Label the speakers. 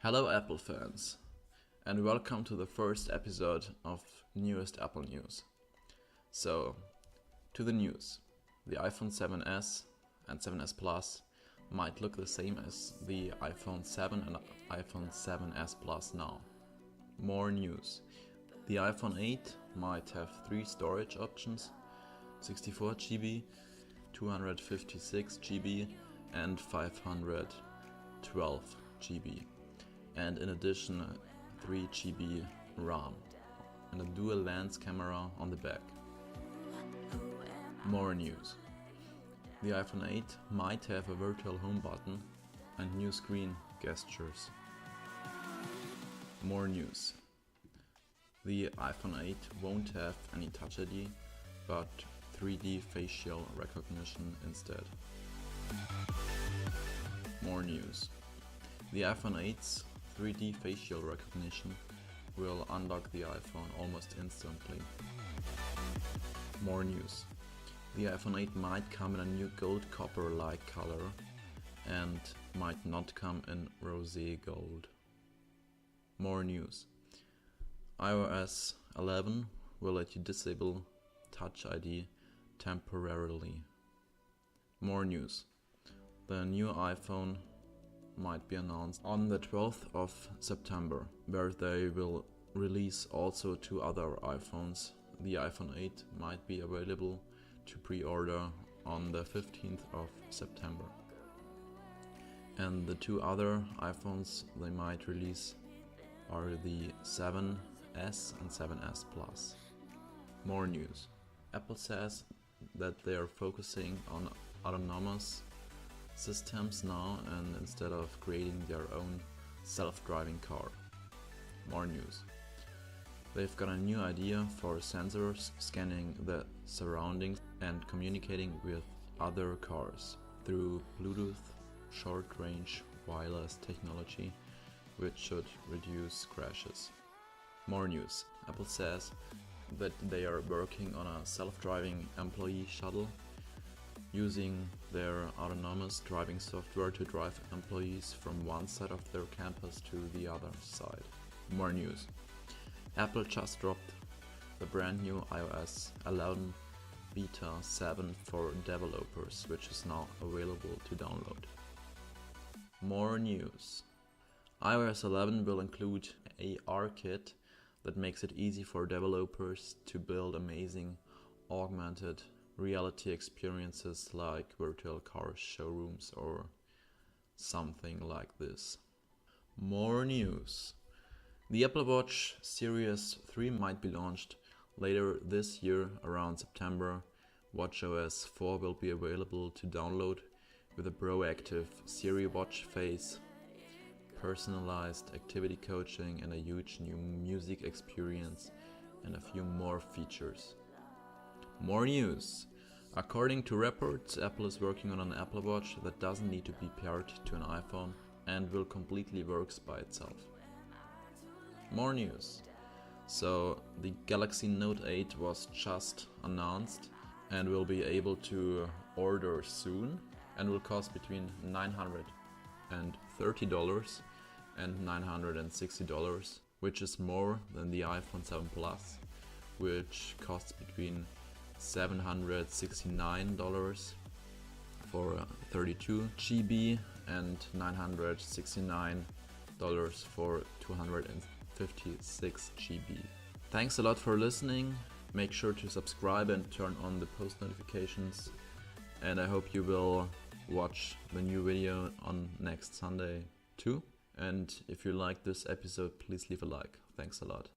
Speaker 1: Hello Apple fans, and welcome to the first episode of newest Apple news. So, to the news. The iPhone 7s and 7s Plus might look the same as the iPhone 7 and iPhone 7s Plus now. More news. The iPhone 8 might have 3 storage options: 64GB, 256GB and 512GB. And in addition 3GB RAM and a dual lens camera on the back. More news. The iPhone 8 might have a virtual home button and new screen gestures. More news. The iPhone 8 won't have any Touch ID, but 3D facial recognition instead. More news. The iPhone 8's 3D facial recognition will unlock the iPhone almost instantly. More news. The iPhone 8 might come in a new gold copper-like color and might not come in rosé gold. More news. iOS 11 will let you disable Touch ID temporarily. More news. The new iPhone might be announced on the 12th of September, where they will release also 2 other iPhones. The iPhone 8 might be available to pre-order on the 15th of September. And the 2 other iPhones they might release are the 7s and 7s Plus. More news. Apple says that they are focusing on autonomous systems now, and instead of creating their own self-driving car. More news. They've got a new idea for sensors scanning the surroundings and communicating with other cars through Bluetooth short-range wireless technology, which should reduce crashes. More news. Apple says that they are working on a self-driving employee shuttle using their autonomous driving software to drive employees from one side of their campus to the other side. More news. Apple just dropped the brand new iOS 11 Beta 7 for developers, which is now available to download. More news. iOS 11 will include an AR kit that makes it easy for developers to build amazing augmented reality experiences like virtual car showrooms or something like this. More news. The Apple Watch Series 3 might be launched later this year around September. watchOS 4 will be available to download with a proactive Siri watch face, personalized activity coaching and a huge new music experience and a few more features. More news. According to reports, Apple is working on an Apple Watch that doesn't need to be paired to an iPhone and will completely work by itself. More news. So the Galaxy Note 8 was just announced and will be able to order soon and will cost between $930 and $960, which is more than the iPhone 7 Plus, which costs between $769 for 32GB and $969 for 256GB. Thanks a lot for listening. Make sure to subscribe and turn on the post notifications, and I hope you will watch the new video on next Sunday too. And if you like this episode, please leave a like. Thanks a lot.